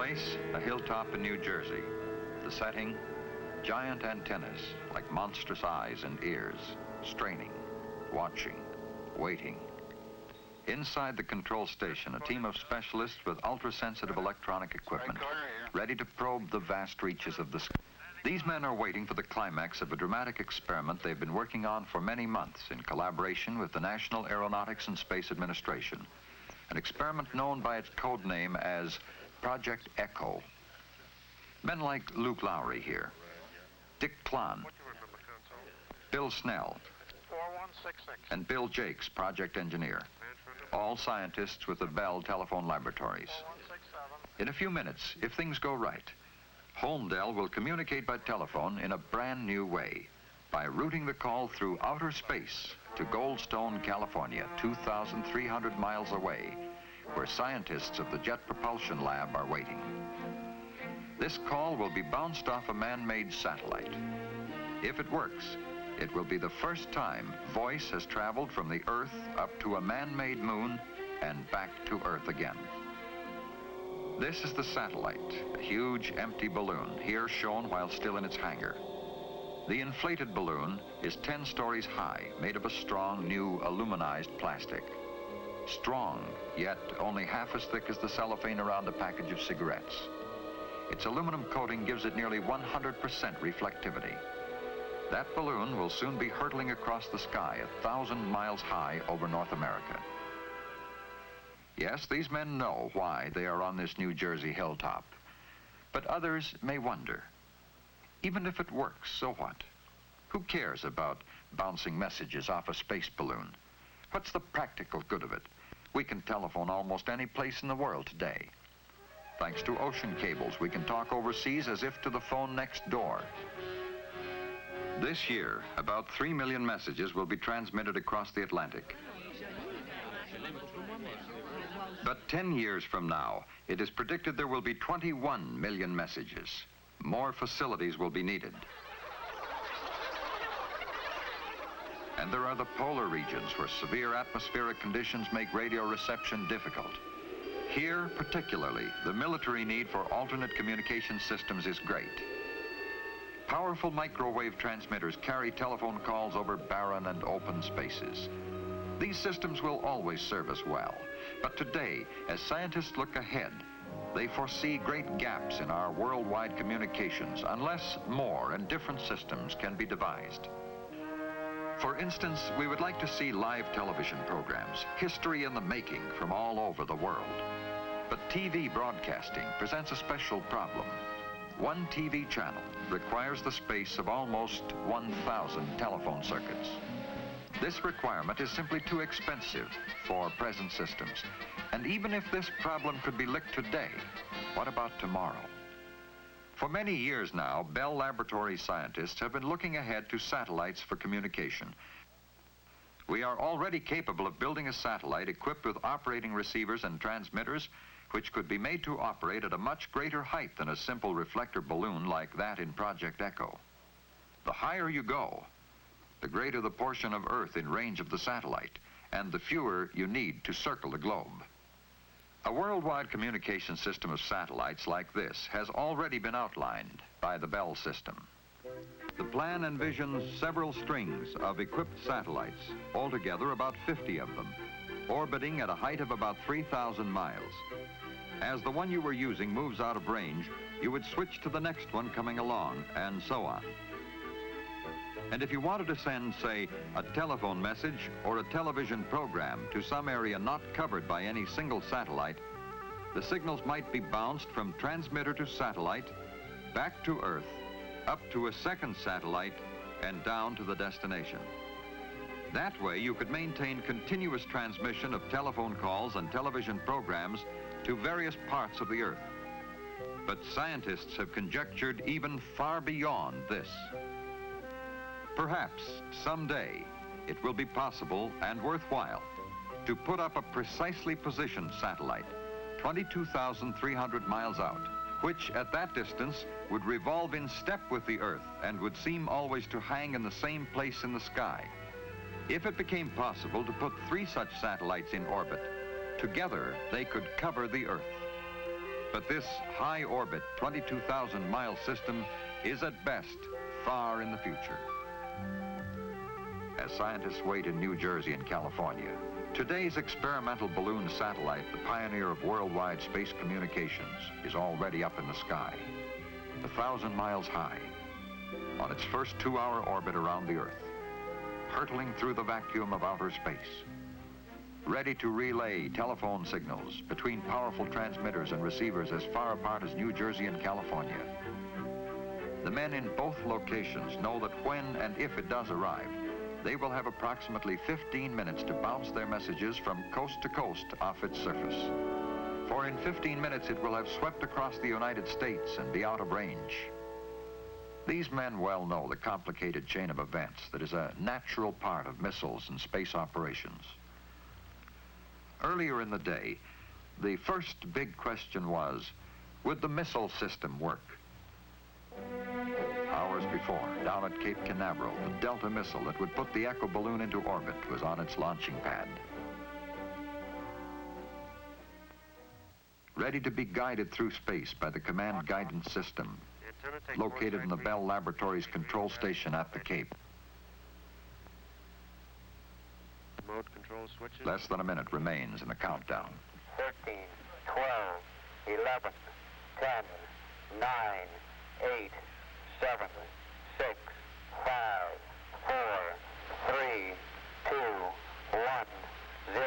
place, a hilltop in New Jersey. The setting, giant antennas like monstrous eyes and ears, straining, watching, waiting. Inside the control station, a team of specialists with ultra-sensitive electronic equipment, ready to probe the vast reaches of the sky. These men are waiting for the climax of a dramatic experiment they've been working on for many months in collaboration with the National Aeronautics and Space Administration, an experiment known by its code name as Project Echo. Men like Luke Lowry here, Dick Klon, Bill Snell, and Bill Jakes, project engineer, all scientists with the Bell Telephone Laboratories. In a few minutes, if things go right, Holmdel will communicate by telephone in a brand new way, by routing the call through outer space to Goldstone, California, 2,300 miles away, where scientists of the Jet Propulsion Lab are waiting. This call will be bounced off a man-made satellite. If it works, it will be the first time voice has traveled from the Earth up to a man-made moon and back to Earth again. This is the satellite, a huge empty balloon, here shown while still in its hangar. The inflated balloon is 10 stories high, made of a strong, new, aluminized plastic. Strong, yet only half as thick as the cellophane around a package of cigarettes. Its aluminum coating gives it nearly 100% reflectivity. That balloon will soon be hurtling across the sky 1,000 miles high over North America. Yes, these men know why they are on this New Jersey hilltop. But others may wonder, even if it works, so what? Who cares about bouncing messages off a space balloon? What's the practical good of it? We can telephone almost any place in the world today. Thanks to ocean cables, we can talk overseas as if to the phone next door. This year, about 3 million messages will be transmitted across the Atlantic. But 10 years from now, it is predicted there will be 21 million messages. More facilities will be needed. And there are the polar regions where severe atmospheric conditions make radio reception difficult. Here, particularly, the military need for alternate communication systems is great. Powerful microwave transmitters carry telephone calls over barren and open spaces. These systems will always serve us well. But today, as scientists look ahead, they foresee great gaps in our worldwide communications unless more and different systems can be devised. For instance, we would like to see live television programs, history in the making from all over the world. But TV broadcasting presents a special problem. One TV channel requires the space of almost 1,000 telephone circuits. This requirement is simply too expensive for present systems. And even if this problem could be licked today, what about tomorrow? For many years now, Bell Laboratories scientists have been looking ahead to satellites for communication. We are already capable of building a satellite equipped with operating receivers and transmitters which could be made to operate at a much greater height than a simple reflector balloon like that in Project Echo. The higher you go, the greater the portion of Earth in range of the satellite, and the fewer you need to circle the globe. A worldwide communication system of satellites like this has already been outlined by the Bell system. The plan envisions several strings of equipped satellites, altogether about 50 of them, orbiting at a height of about 3,000 miles. As the one you were using moves out of range, you would switch to the next one coming along, and so on. And if you wanted to send, say, a telephone message or a television program to some area not covered by any single satellite, the signals might be bounced from transmitter to satellite, back to Earth, up to a second satellite, and down to the destination. That way, you could maintain continuous transmission of telephone calls and television programs to various parts of the Earth. But scientists have conjectured even far beyond this. Perhaps someday it will be possible and worthwhile to put up a precisely positioned satellite, 22,300 miles out, which at that distance would revolve in step with the Earth and would seem always to hang in the same place in the sky. If it became possible to put 3 such satellites in orbit, together they could cover the Earth. But this high-orbit, 22,000-mile system is at best far in the future. As scientists wait in New Jersey and California, today's experimental balloon satellite, the pioneer of worldwide space communications, is already up in the sky, 1,000 miles high, on its first 2-hour orbit around the Earth, hurtling through the vacuum of outer space, ready to relay telephone signals between powerful transmitters and receivers as far apart as New Jersey and California. The men in both locations know that when and if it does arrive, they will have approximately 15 minutes to bounce their messages from coast to coast off its surface. For in 15 minutes, it will have swept across the United States and be out of range. These men well know the complicated chain of events that is a natural part of missiles and space operations. Earlier in the day, the first big question was, would the missile system work? Hours before, down at Cape Canaveral, the Delta missile that would put the Echo balloon into orbit was on its launching pad. Ready to be guided through space by the command guidance system, located in the Bell Laboratories control station at the Cape. Mode control switches. Less than a minute remains in the countdown. 13, 12, 11, 10, 9, 8, 7, 6, 5, 4, 3, 2, 1, 0.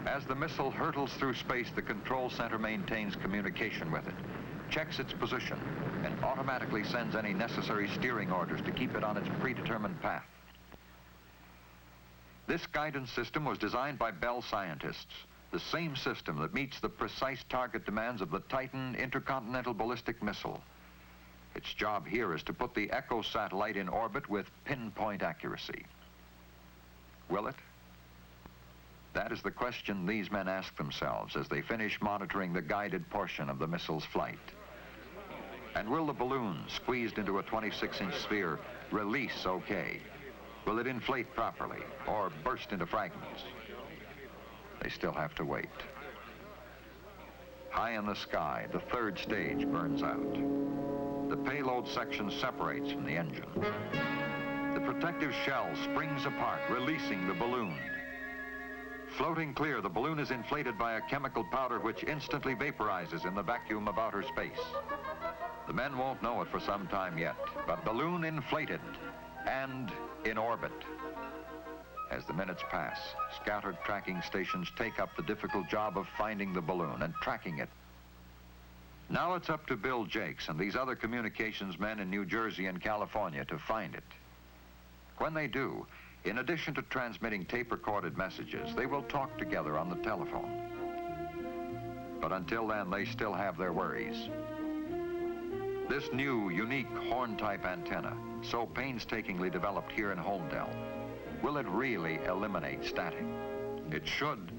As the missile hurtles through space, the control center maintains communication with it, checks its position, and automatically sends any necessary steering orders to keep it on its predetermined path. This guidance system was designed by Bell scientists, the same system that meets the precise target demands of the Titan intercontinental ballistic missile. Its job here is to put the Echo satellite in orbit with pinpoint accuracy. Will it? That is the question these men ask themselves as they finish monitoring the guided portion of the missile's flight. And will the balloon, squeezed into a 26-inch sphere, release okay? Will it inflate properly or burst into fragments? They still have to wait. High in the sky, the third stage burns out. The payload section separates from the engine. The protective shell springs apart, releasing the balloon. Floating clear, the balloon is inflated by a chemical powder which instantly vaporizes in the vacuum of outer space. The men won't know it for some time yet, but balloon inflated and in orbit. As the minutes pass, scattered tracking stations take up the difficult job of finding the balloon and tracking it. Now it's up to Bill Jakes and these other communications men in New Jersey and California to find it. When they do, in addition to transmitting tape-recorded messages, they will talk together on the telephone. But until then, they still have their worries. This new, unique horn-type antenna, so painstakingly developed here in Holmdel, will it really eliminate static? It should,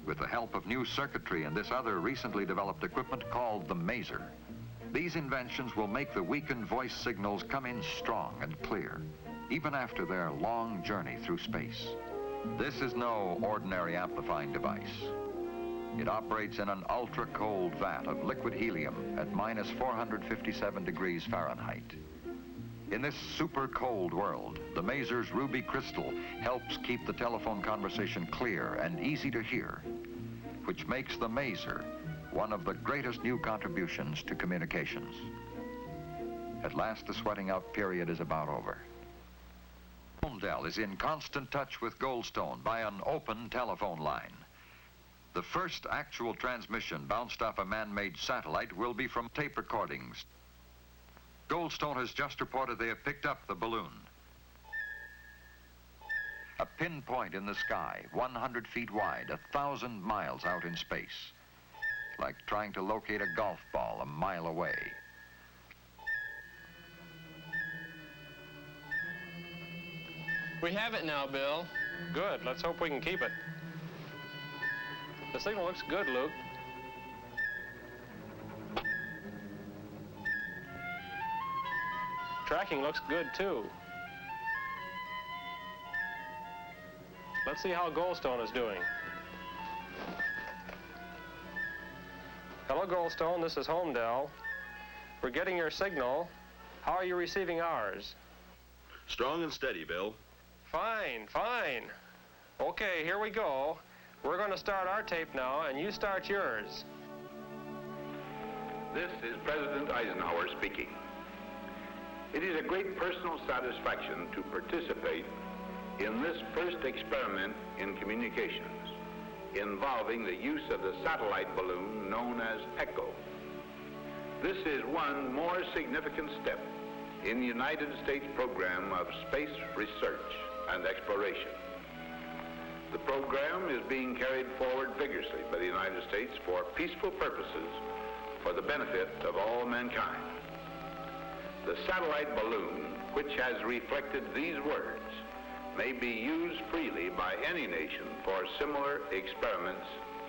with the help of new circuitry and this other recently developed equipment called the maser. These inventions will make the weakened voice signals come in strong and clear, even after their long journey through space. This is no ordinary amplifying device. It operates in an ultra-cold vat of liquid helium at minus 457 degrees Fahrenheit. In this super cold world, the maser's ruby crystal helps keep the telephone conversation clear and easy to hear, which makes the maser one of the greatest new contributions to communications. At last, the sweating out period is about over. Holmdel is in constant touch with Goldstone by an open telephone line. The first actual transmission bounced off a man-made satellite will be from tape recordings. Goldstone has just reported they have picked up the balloon. A pinpoint in the sky, 100 feet wide, 1,000 miles out in space. Like trying to locate a golf ball a mile away. We have it now, Bill. Good. Let's hope we can keep it. The signal looks good, Luke. tracking looks good, too. Let's see how Goldstone is doing. Hello, Goldstone. This is Homedale. We're getting your signal. How are you receiving ours? Strong and steady, Bill. Fine, fine. Okay, here we go. We're going to start our tape now, and you start yours. This is President Eisenhower speaking. It is a great personal satisfaction to participate in this first experiment in communications involving the use of the satellite balloon known as ECHO. This is one more significant step in the United States program of space research and exploration. The program is being carried forward vigorously by the United States for peaceful purposes for the benefit of all mankind. The satellite balloon, which has reflected these words, may be used freely by any nation for similar experiments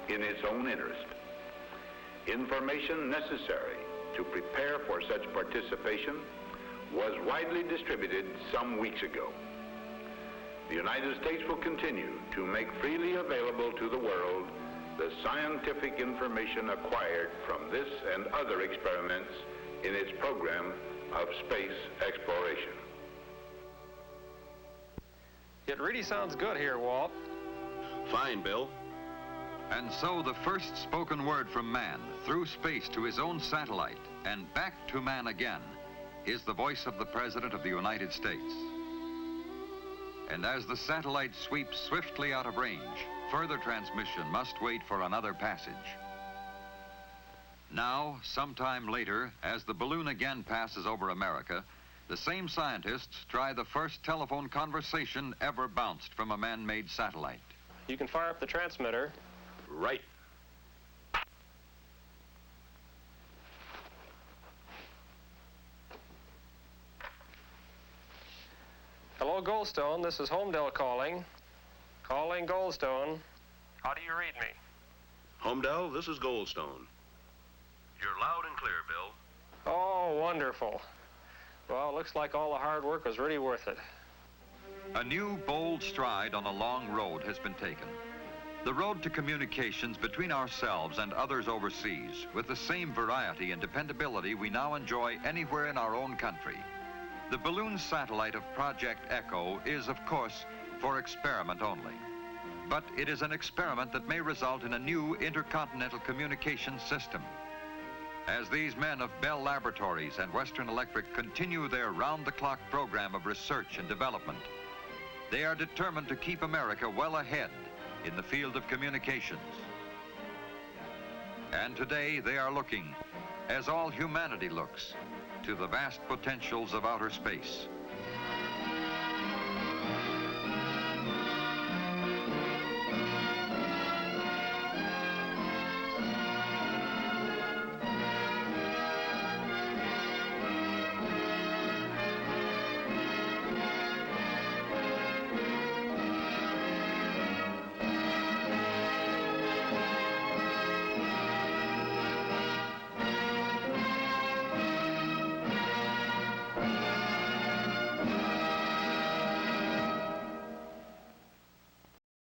in its own interest. Information necessary to prepare for such participation was widely distributed some weeks ago. The United States will continue to make freely available to the world the scientific information acquired from this and other experiments in its program of space exploration. It really sounds good here, Walt. Fine, Bill. And so the first spoken word from man through space to his own satellite and back to man again is the voice of the President of the United States. And as the satellite sweeps swiftly out of range, further transmission must wait for another passage. Now, sometime later, as the balloon again passes over America, the same scientists try the first telephone conversation ever bounced from a man-made satellite. You can fire up the transmitter. Right. Hello, Goldstone. This is Homedale calling. Calling Goldstone. How do you read me? Homedale, this is Goldstone. You're loud and clear, Bill. Oh, wonderful. Well, it looks like all the hard work was really worth it. A new, bold stride on a long road has been taken. The road to communications between ourselves and others overseas with the same variety and dependability we now enjoy anywhere in our own country. The balloon satellite of Project ECHO is, of course, for experiment only. But it is an experiment that may result in a new intercontinental communications system. As these men of Bell Laboratories and Western Electric continue their round-the-clock program of research and development, they are determined to keep America well ahead in the field of communications. And today they are looking, as all humanity looks, to the vast potentials of outer space.